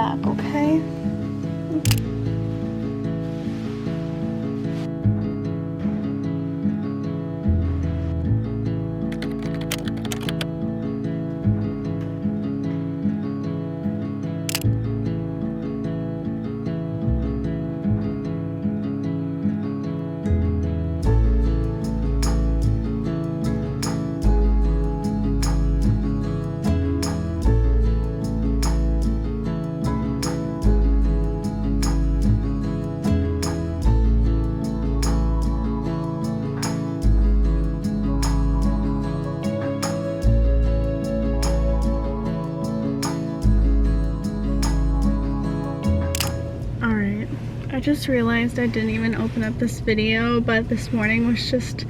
back, okay? I just realized I didn't even open up this video, but this morning was just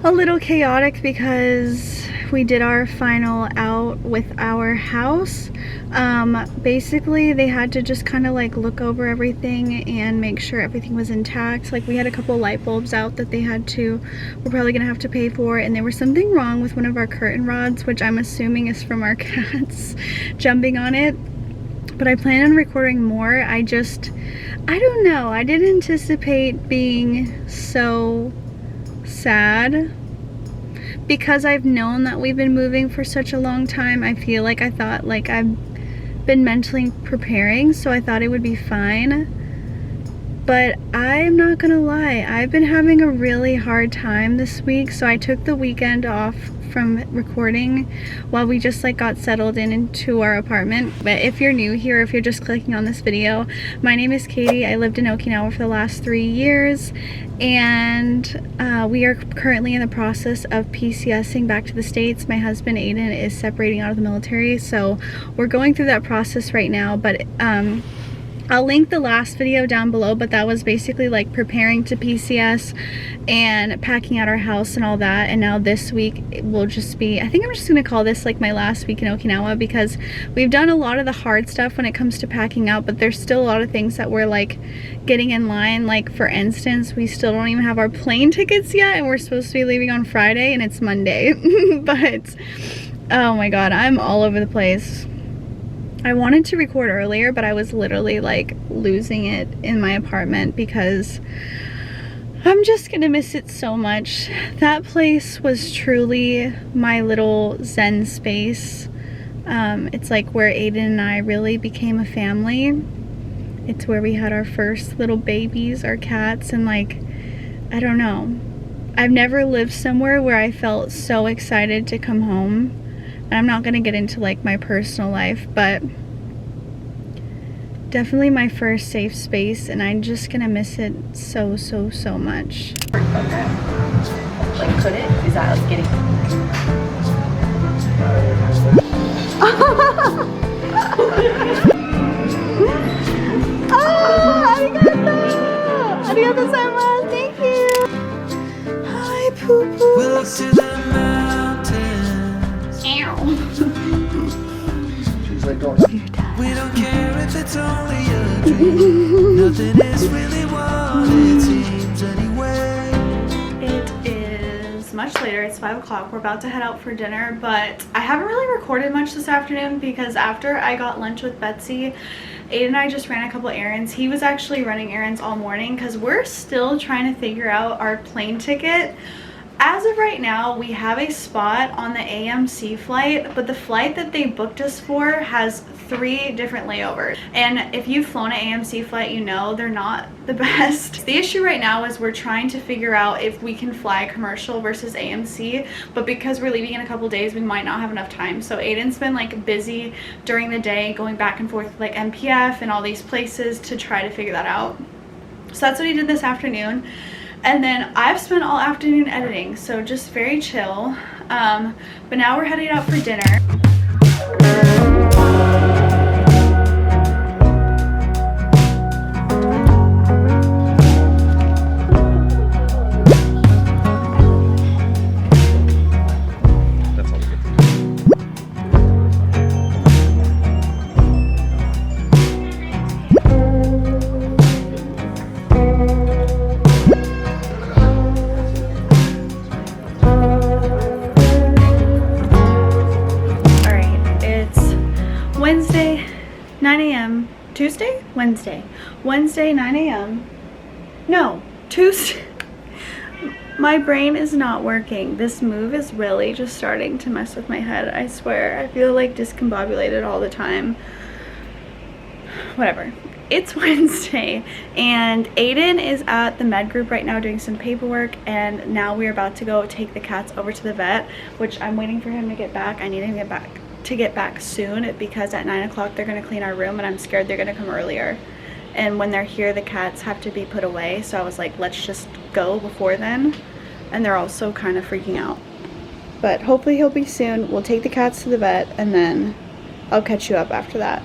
a little chaotic because we did our final out with our house. Basically they had to just kind of like look over everything and make sure everything was intact. Like we had a couple light bulbs out that we're probably gonna have to pay for, and there was something wrong with one of our curtain rods, which I'm assuming is from our cats jumping on it. But I plan on recording more. I don't know, I didn't anticipate being so sad because I've known that we've been moving for such a long time. I thought like I've been mentally preparing, so I thought it would be fine. But I'm not gonna lie, I've been having a really hard time this week, so I took the weekend off from recording while we just like got settled into our apartment. But if you're new here, if you're just clicking on this video, my name is Katie. I lived in Okinawa for the last 3 years, and we are currently in the process of PCSing back to the States. My husband Aiden is separating out of the military, so we're going through that process right now. But I'll link the last video down below, but that was basically like preparing to PCS and packing out our house and all that. And now this week will just be, I think I'm just gonna call this like my last week in Okinawa, because we've done a lot of the hard stuff when it comes to packing out, but there's still a lot of things that we're like getting in line. Like for instance, we still don't even have our plane tickets yet, and we're supposed to be leaving on Friday and it's Monday. But oh my god, I'm all over the place. I wanted to record earlier, but I was literally like losing it in my apartment because I'm just gonna miss it so much. That place was truly my little zen space. It's like where Aiden and I really became a family. It's where we had our first little babies, our cats, and like, I don't know. I've never lived somewhere where I felt so excited to come home. And I'm not gonna get into like my personal life, but definitely my first safe space, and I'm just gonna miss it so much. Okay. Like, could it? Is that us getting? Oh, arigato! Arigato gozaimasu! Thank you! Hi, poo poo! We'll look to the mountains. She's like, going. We don't care if it's only a dream. Nothing is really what it seems anyway. It is much later. It's 5 o'clock. We're about to head out for dinner, but I haven't really recorded much this afternoon because after I got lunch with Betsy, Aiden and I just ran a couple errands. He was actually running errands all morning because we're still trying to figure out our plane ticket. As of right now, we have a spot on the AMC flight, but the flight that they booked us for has 3 different layovers. And if you've flown an AMC flight, you know they're not the best. The issue right now is we're trying to figure out if we can fly commercial versus AMC, but because we're leaving in a couple days, we might not have enough time. So Aiden's been like busy during the day going back and forth with like MPF and all these places to try to figure that out. So that's what he did this afternoon. And then I've spent all afternoon editing, so just very chill. But now we're heading out for dinner. Tuesday? Wednesday, 9 a.m. No, Tuesday. My brain is not working. This move is really just starting to mess with my head. I swear, I feel like discombobulated all the time. Whatever. It's Wednesday and Aiden is at the med group right now doing some paperwork, and now we're about to go take the cats over to the vet, which I'm waiting for him to get back. I need him to get back soon because at 9 o'clock they're going to clean our room and I'm scared they're going to come earlier. And when they're here, the cats have to be put away. So I was like, let's just go before then. And they're also kind of freaking out. But hopefully he'll be soon. We'll take the cats to the vet and then I'll catch you up after that.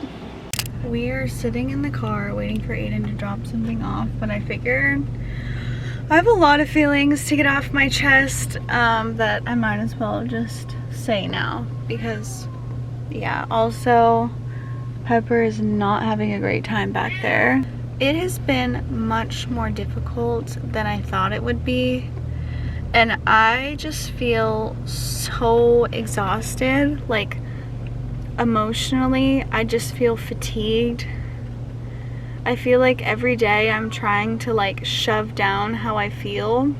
We are sitting in the car waiting for Aiden to drop something off. But I figured I have a lot of feelings to get off my chest that I might as well just say now. Because, yeah, also Pepper is not having a great time back there. It has been much more difficult than I thought it would be. And I just feel so exhausted. Like, emotionally, I just feel fatigued. I feel like every day I'm trying to like shove down how I feel.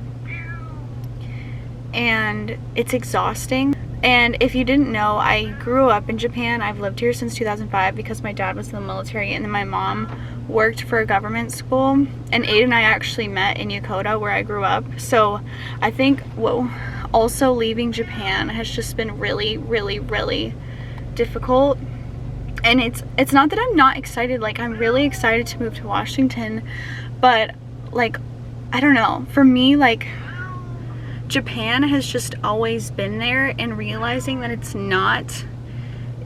And it's exhausting. And if you didn't know, I grew up in Japan. I've lived here since 2005 because my dad was in the military and then my mom worked for a government school. And Aiden and I actually met in Yokota where I grew up. So I think also leaving Japan has just been really, really, really difficult. And it's not that I'm not excited. Like, I'm really excited to move to Washington. But like, I don't know. For me, like, Japan has just always been there, and realizing that it's not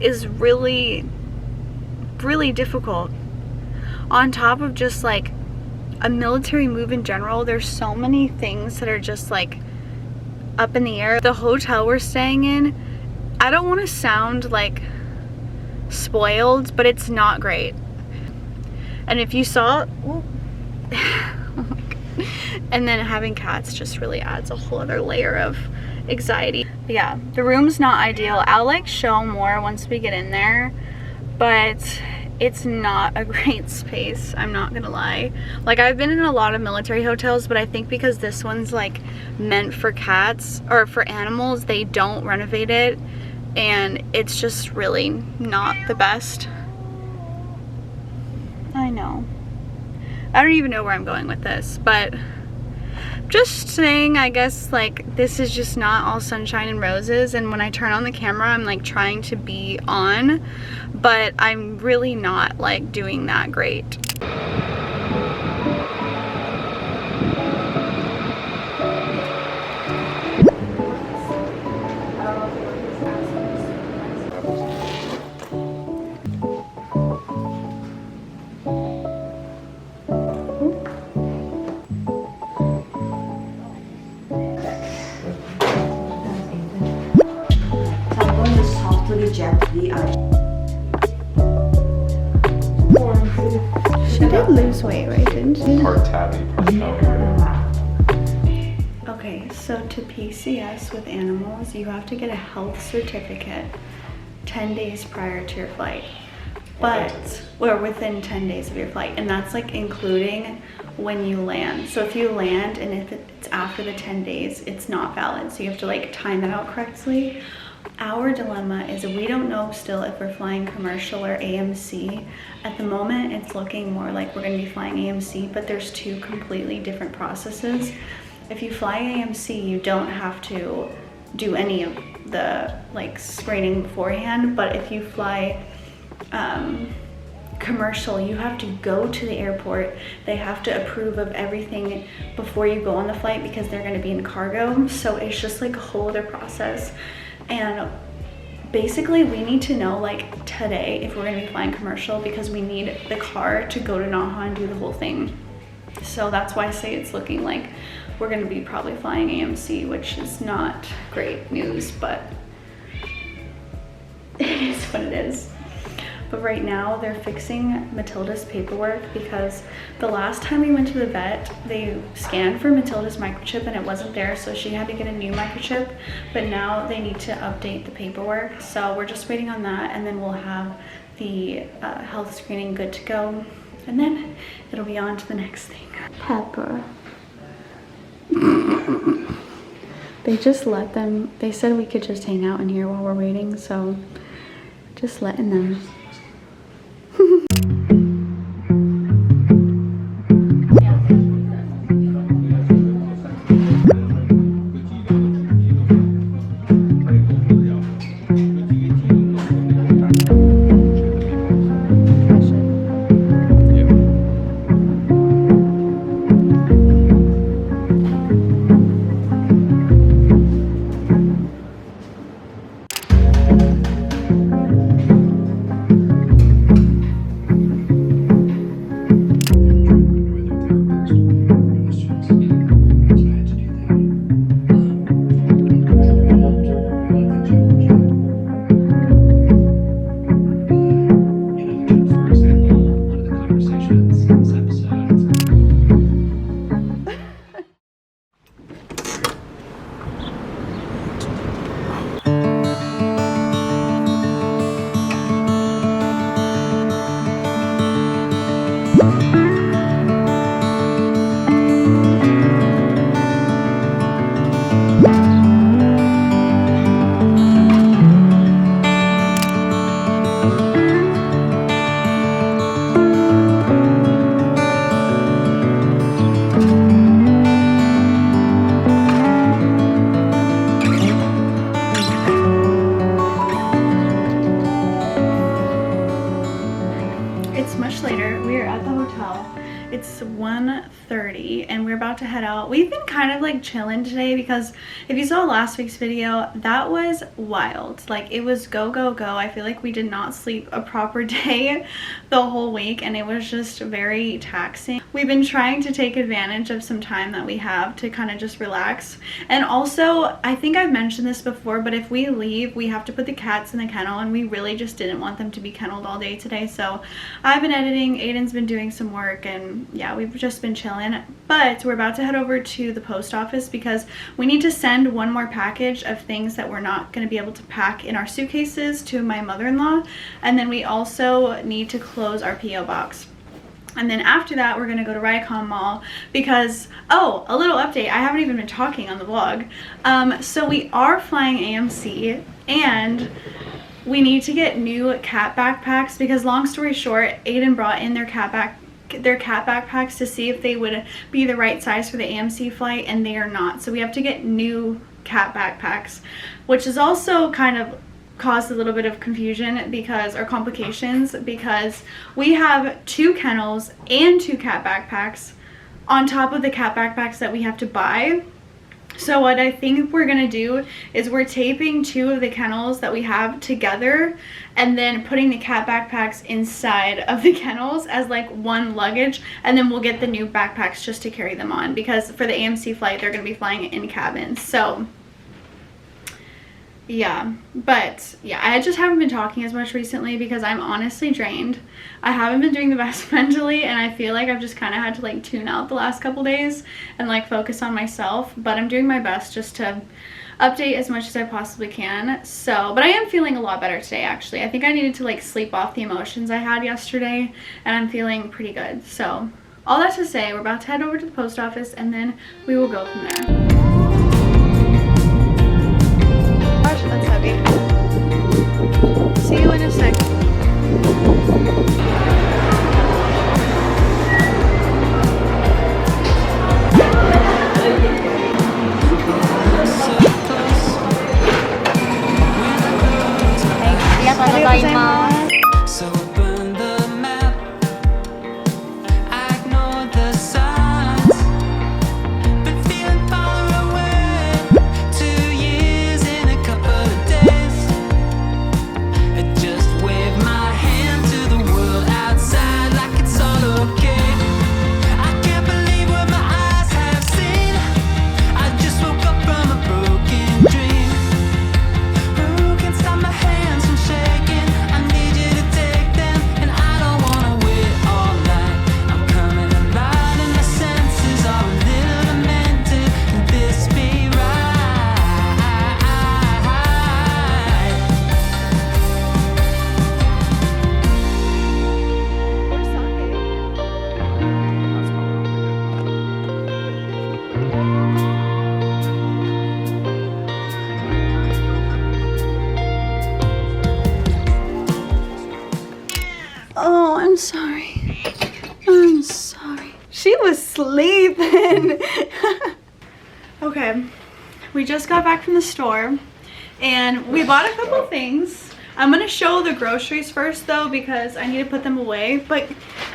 is really, really difficult. On top of just like a military move in general, there's so many things that are just like up in the air. The hotel we're staying in, I don't want to sound like spoiled, but it's not great. And if you saw, oh my God. And then having cats just really adds a whole other layer of anxiety. But yeah, the room's not ideal. I'll like show more once we get in there, but it's not a great space, I'm not gonna lie. Like, I've been in a lot of military hotels, but I think because this one's like meant for cats or for animals, they don't renovate it, and it's just really not the best. I know. I don't even know where I'm going with this, but just saying, I guess like this is just not all sunshine and roses, and when I turn on the camera I'm like trying to be on, but I'm really not like doing that great. She did lose weight, right, didn't she? Part tabby, part belly. Okay, so to PCS with animals, you have to get a health certificate 10 days prior to your flight. But, or within 10 days of your flight, and that's like including when you land. So if you land and if it's after the 10 days, it's not valid. So you have to like time it out correctly. Our dilemma is we don't know still if we're flying commercial or AMC. At the moment, it's looking more like we're going to be flying AMC, but there's two completely different processes. If you fly AMC, you don't have to do any of the like screening beforehand, but if you fly commercial, you have to go to the airport. They have to approve of everything before you go on the flight because they're going to be in cargo. So it's just like a whole other process. And basically we need to know like today if we're going to be flying commercial, because we need the car to go to Naha and do the whole thing. So that's why I say it's looking like we're going to be probably flying AMC, which is not great news, but it is what it is. But right now they're fixing Matilda's paperwork because the last time we went to the vet, they scanned for Matilda's microchip and it wasn't there, so she had to get a new microchip. But now they need to update the paperwork, so we're just waiting on that, and then we'll have the health screening good to go, and then it'll be on to the next thing. Pepper. They just let them, they said we could just hang out in here while we're waiting, so just letting them. It's 1:30 and we're about to head out. We've been kind of like chilling today because if you saw last week's video, that was wild. Like it was go, go, go. I feel like we did not sleep a proper day the whole week and it was just very taxing. We've been trying to take advantage of some time that we have to kind of just relax. And also, I think I've mentioned this before, but if we leave, we have to put the cats in the kennel and we really just didn't want them to be kenneled all day today. So I've been editing, Aiden's been doing some work, and yeah, we've just been chilling. But we're about to head over to the post office because we need to send one more package of things that we're not going to be able to pack in our suitcases to my mother-in-law, and then we also need to close our PO box. And then after that, we're going to go to Rycom Mall because, oh, a little update. I haven't even been talking on the vlog. So we are flying AMC and we need to get new cat backpacks because, long story short, Aiden brought in their cat backpacks to see if they would be the right size for the AMC flight, and they are not. So we have to get new cat backpacks, which is also kind of caused a little bit of confusion because, or complications, because we have 2 kennels and 2 cat backpacks on top of the cat backpacks that we have to buy. So what I think we're gonna do is we're taping 2 of the kennels that we have together and then putting the cat backpacks inside of the kennels as like one luggage, and then we'll get the new backpacks just to carry them on because for the AMC flight they're gonna be flying in cabins. So yeah, but yeah, I just haven't been talking as much recently because I'm honestly drained. I haven't been doing the best mentally, and I feel like I've just kind of had to like tune out the last couple days and like focus on myself, but I'm doing my best just to update as much as I possibly can. So, but I am feeling a lot better today actually. I think I needed to like sleep off the emotions I had yesterday, and I'm feeling pretty good. So all that to say, we're about to head over to the post office and then we will go from there. That's heavy. See you in a sec. So burn the map, I ignore the signs, been feeling far away, 2 years in a couple of days, just wait. was sleeping. Okay, we just got back from the store and we bought a couple things. I'm gonna show the groceries first though because I need to put them away. But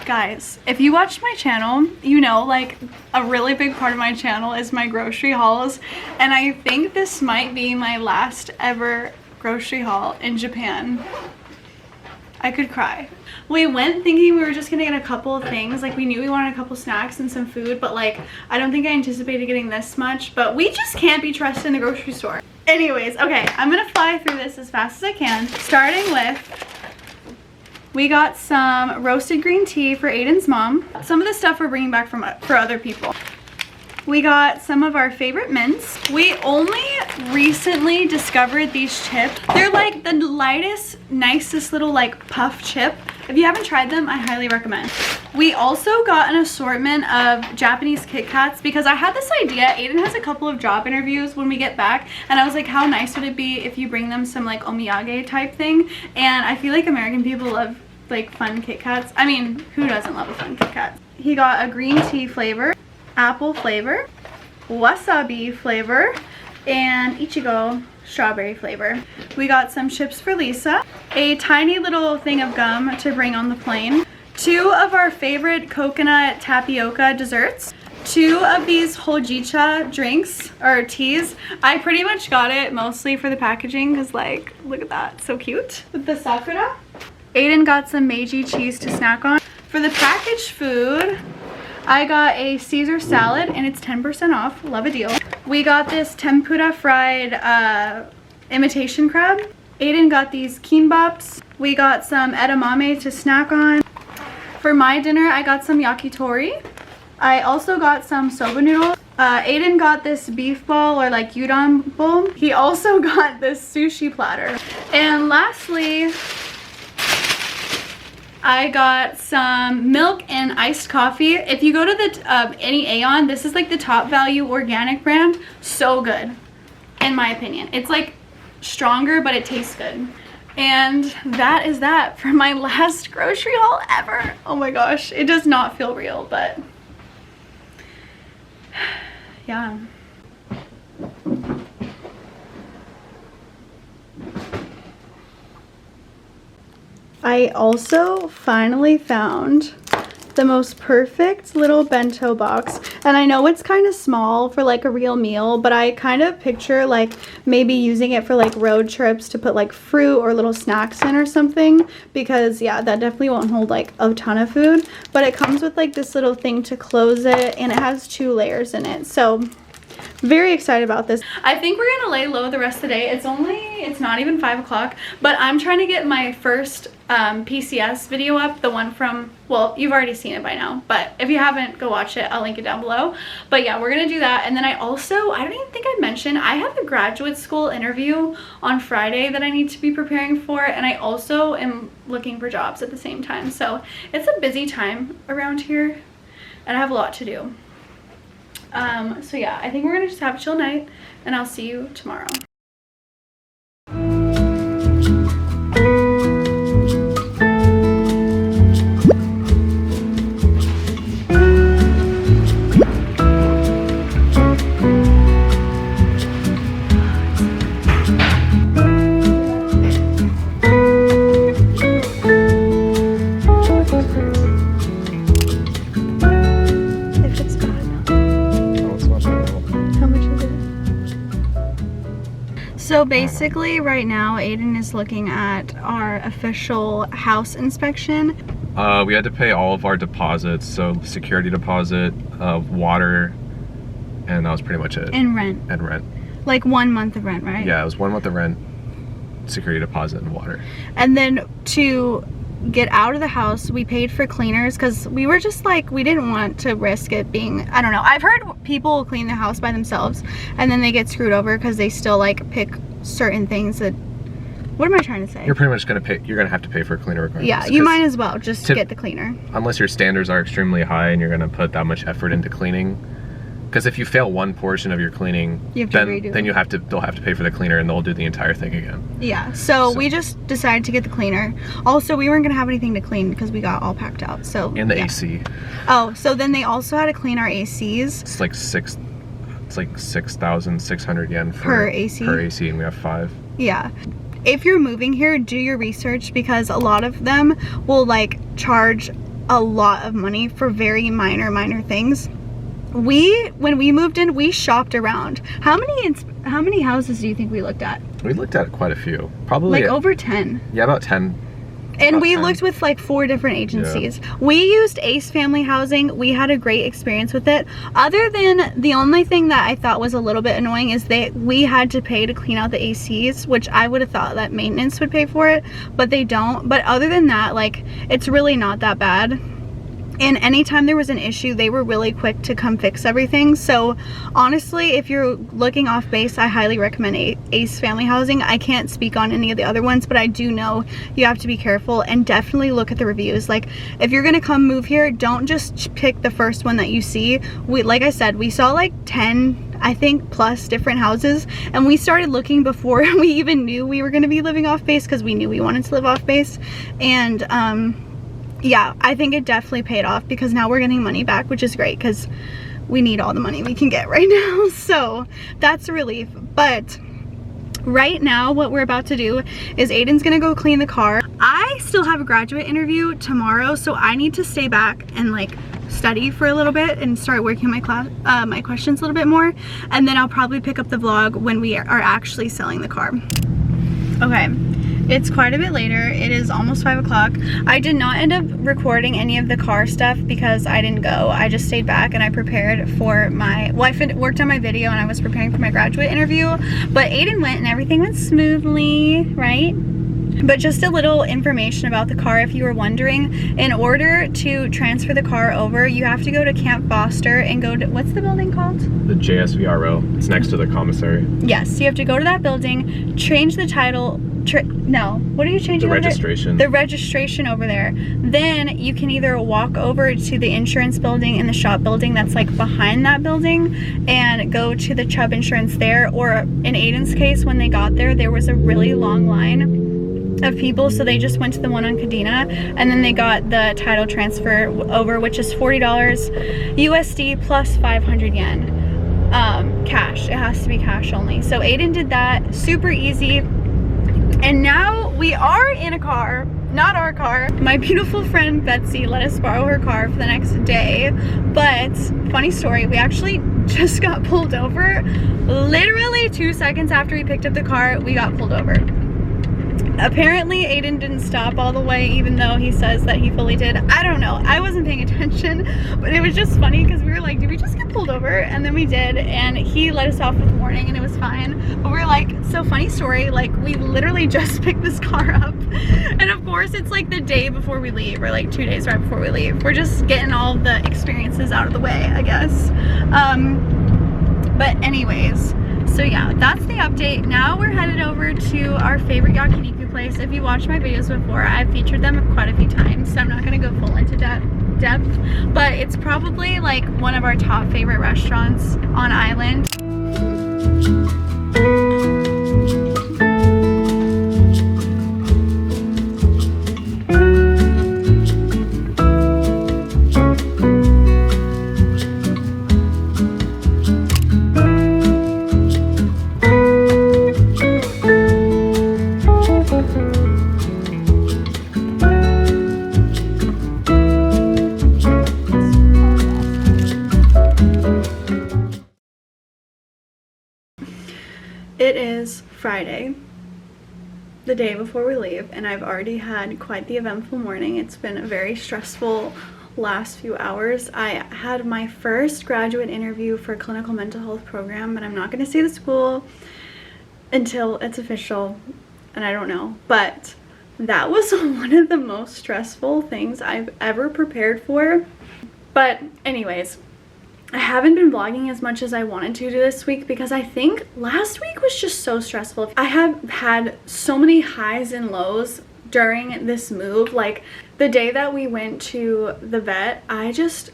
guys, if you watch my channel, you know like a really big part of my channel is my grocery hauls. And I think this might be my last ever grocery haul in Japan. I could cry. We went thinking we were just gonna get a couple of things. Like we knew we wanted a couple snacks and some food, but like I don't think I anticipated getting this much, but we just can't be trusted in the grocery store. Anyways, okay, I'm gonna fly through this as fast as I can. Starting with, we got some roasted green tea for Aiden's mom. Some of the stuff we're bringing back for other people. We got some of our favorite mints. We only recently discovered these chips. They're like the lightest, nicest little like puff chip. If you haven't tried them, I highly recommend. We also got an assortment of Japanese Kit Kats because I had this idea. Aiden has a couple of job interviews when we get back, and I was like, how nice would it be if you bring them some like omiyage type thing? And I feel like American people love like fun Kit Kats. I mean, who doesn't love a fun Kit Kat? He got a green tea flavor, apple flavor, wasabi flavor, and Ichigo strawberry flavor. We got some chips for Lisa, a tiny little thing of gum to bring on the plane, 2 of our favorite coconut tapioca desserts, 2 of these hojicha drinks or teas. I pretty much got it mostly for the packaging because like, look at that, so cute. With the sakura. Aiden got some Meiji cheese to snack on. For the packaged food, I got a Caesar salad and it's 10% off. Love a deal. We got this tempura fried imitation crab. Aiden got these kimbaps. We got some edamame to snack on. For my dinner, I got some yakitori. I also got some soba noodles. Aiden got this beef ball or like udon bowl. He also got this sushi platter. And lastly, I got some milk and iced coffee. If you go to the any Aeon, this is like the top value organic brand. So good, in my opinion. It's like stronger, but it tastes good. And that is that for my last grocery haul ever. Oh my gosh, it does not feel real, but yeah. I also finally found the most perfect little bento box, and I know it's kind of small for like a real meal, but I kind of picture like maybe using it for like road trips to put like fruit or little snacks in or something, because yeah, that definitely won't hold like a ton of food. But it comes with like this little thing to close it, and it has 2 layers in it, so very excited about this. I think we're gonna lay low the rest of the day. It's not even 5 o'clock, but I'm trying to get my first PCS video up, the one from, well, you've already seen it by now, but if you haven't, go watch it. I'll link it down below. But yeah, we're gonna do that. And then I don't even think I mentioned, I have a graduate school interview on Friday that I need to be preparing for, and I also am looking for jobs at the same time. So it's a busy time around here, and I have a lot to do. So yeah, I think we're gonna just have a chill night, and I'll see you tomorrow. So basically right now Aiden is looking at our official house inspection. We had to pay all of our deposits, so security deposit, water, and that was pretty much it. And rent. And rent. Like 1 month of rent, right? Yeah, it was 1 month of rent, security deposit, and water. And then to get out of the house, we paid for cleaners because we were just like, we didn't want to risk it being, I don't know. I've heard people clean the house by themselves and then they get screwed over because they still like pick certain things that, what am I trying to say? You're pretty much gonna pay, you're gonna have to pay for a cleaner regardless. Yeah, you might as well just get the cleaner. Unless your standards are extremely high and you're gonna put that much effort into cleaning, Because if you fail one portion of your cleaning, You have to redo it. then they'll have to pay for the cleaner, and they'll do the entire thing again. Yeah, so we just decided to get the cleaner. Also, we weren't gonna have anything to clean because we got all packed out. So And the yeah. AC. Oh, so then they also had to clean our ACs. It's like 6,600 yen Per AC? Per AC, and we have 5. Yeah. If you're moving here, do your research because a lot of them will like charge a lot of money for very minor things. When we moved in, we shopped around. How many houses do you think we looked at? We looked at quite a few. Probably Like over 10. Yeah, about 10. And About we 10. looked with like 4 different agencies. We used Ace Family Housing. We had a great experience with it. Other than the only thing that I thought was a little bit annoying is we had to pay to clean out the ACs, which I would have thought that maintenance would pay for it, but they don't. But other than that, like, it's really not that bad. And anytime there was an issue, they were really quick to come fix everything. So honestly, if you're looking off base, I highly recommend Ace Family Housing. I can't speak on any of the other ones, but I do know you have to be careful and definitely look at the reviews. Like, if you're gonna come move here, don't just pick the first one that you see. Like I said, we saw like 10, I think, plus different houses, and we started looking before we even knew we were gonna be living off base because we knew we wanted to live off base. And yeah, I think it definitely paid off because now we're getting money back, which is great because we need all the money we can get right now. So that's a relief. But right now what we're about to do is Aiden's gonna go clean the car. I still have a graduate interview tomorrow, so I need to stay back and like study for a little bit and start working on my class, my questions a little bit more, and then I'll probably pick up the vlog when we are actually selling the car. Okay. It's quite a bit later. It is almost 5 o'clock. I did not end up recording any of the car stuff because I didn't go. I just stayed back and I prepared for my, well, I worked on my video and I was preparing for my graduate interview, but Aiden went and everything went smoothly, right? But just a little information about the car if you were wondering. In order to transfer the car over, you have to go to Camp Foster and go to, what's the building called? The JSVRO. It's next to the commissary. Yes, you have to go to that building, change the title, no, what are you changing? The registration. The registration over there. Then you can either walk over to the insurance building and the shop building that's like behind that building and go to the Chubb Insurance there, or in Aiden's case, when they got there, there was a really long line of people, so they just went to the one on Kadena and then they got the title transfer over, which is $40 USD plus 500 yen cash. It has to be cash only. So Aiden did that, super easy. And now we are in a car, not our car. My beautiful friend Betsy let us borrow her car for the next day. But funny story, we actually just got pulled over. Literally 2 seconds after we picked up the car, we got pulled over. Apparently Aiden didn't stop all the way, even though he says that he fully did. I don't know, I wasn't paying attention, but it was just funny because we were like, did we just get pulled over? And then we did, and he let us off with warning and it was fine. But we're like, so funny story, like we literally just picked this car up, and of course it's like the day before we leave, or like 2 days right before we leave. We're just getting all the experiences out of the way, I guess. But anyways, so yeah, that's the update. Now we're headed over to our favorite yakiniku place. If you watched my videos before, I've featured them quite a few times, so I'm not gonna go full into depth, but it's probably like one of our top favorite restaurants on island. It is Friday, the day before we leave, and I've already had quite the eventful morning. It's been a very stressful last few hours. I had my first graduate interview for a clinical mental health program, but I'm not going to say the school until it's official, and I don't know. But that was one of the most stressful things I've ever prepared for. But anyways, I haven't been vlogging as much as I wanted to this week because I think last week was just so stressful. I have had so many highs and lows during this move. Like the day that we went to the vet, I just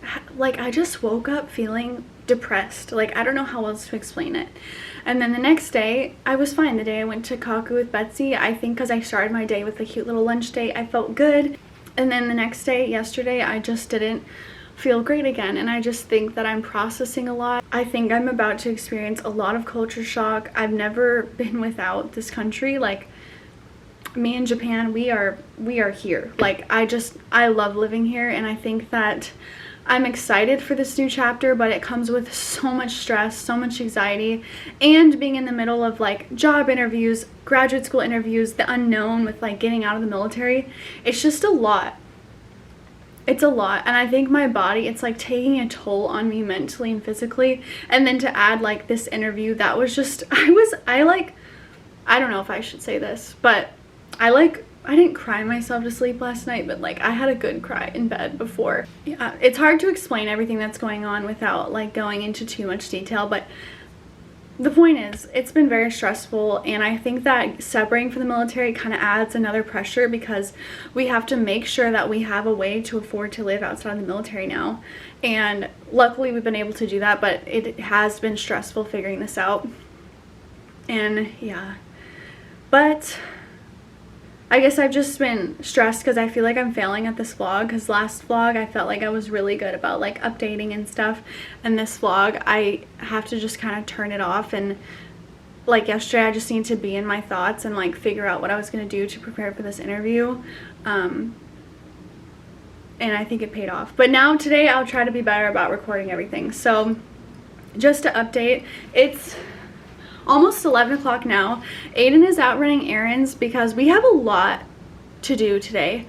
woke up feeling depressed. Like, I don't know how else to explain it. And then the next day, I was fine. The day I went to Kaku with Betsy, I think because I started my day with a cute little lunch date, I felt good. And then the next day, yesterday, I just didn't feel great again. And I just think that I'm processing a lot. I think I'm about to experience a lot of culture shock. I've never been without this country. Like, me and Japan, we are here. Like, I love living here, and I think that I'm excited for this new chapter, but it comes with so much stress, so much anxiety, and being in the middle of like job interviews, graduate school interviews, the unknown with like getting out of the military. It's just a lot. It's a lot, and I think my body, it's like taking a toll on me mentally and physically. And then to add like this interview, that was just, I don't know if I should say this, but I didn't cry myself to sleep last night, but like I had a good cry in bed before. Yeah, it's hard to explain everything that's going on without like going into too much detail, but the point is, it's been very stressful, and I think that separating from the military kind of adds another pressure because we have to make sure that we have a way to afford to live outside of the military now. And luckily we've been able to do that, but it has been stressful figuring this out. And yeah, but I guess I've just been stressed because I feel like I'm failing at this vlog, because last vlog I felt like I was really good about like updating and stuff, and this vlog I have to just kind of turn it off. And like yesterday, I just need to be in my thoughts and like figure out what I was going to do to prepare for this interview, and I think it paid off. But now today I'll try to be better about recording everything. So just to update, it's almost 11 o'clock now. Aiden is out running errands because we have a lot to do today.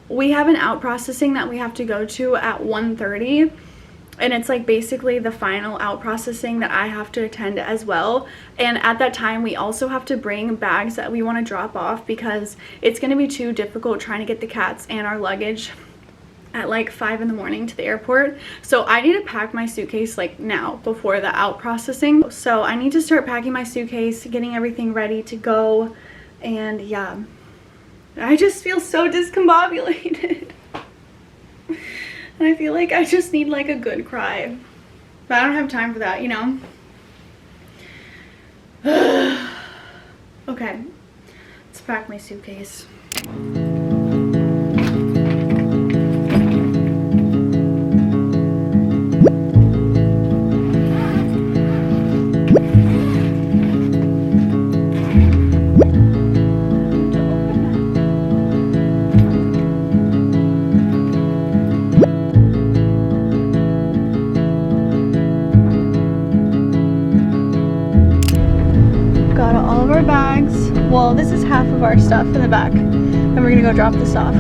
We have an out processing that we have to go to at 1:30, and it's like basically the final out processing that I have to attend as well. And at that time, we also have to bring bags that we want to drop off because it's going to be too difficult trying to get the cats and our luggage at like 5 in the morning to the airport. So I need to pack my suitcase like now before the out processing. So I need to start packing my suitcase, getting everything ready to go. And yeah, I just feel so discombobulated. And I feel like I just need like a good cry, but I don't have time for that, you know. Okay, let's pack my suitcase. Well, this is half of our stuff in the back, and we're gonna go drop this off.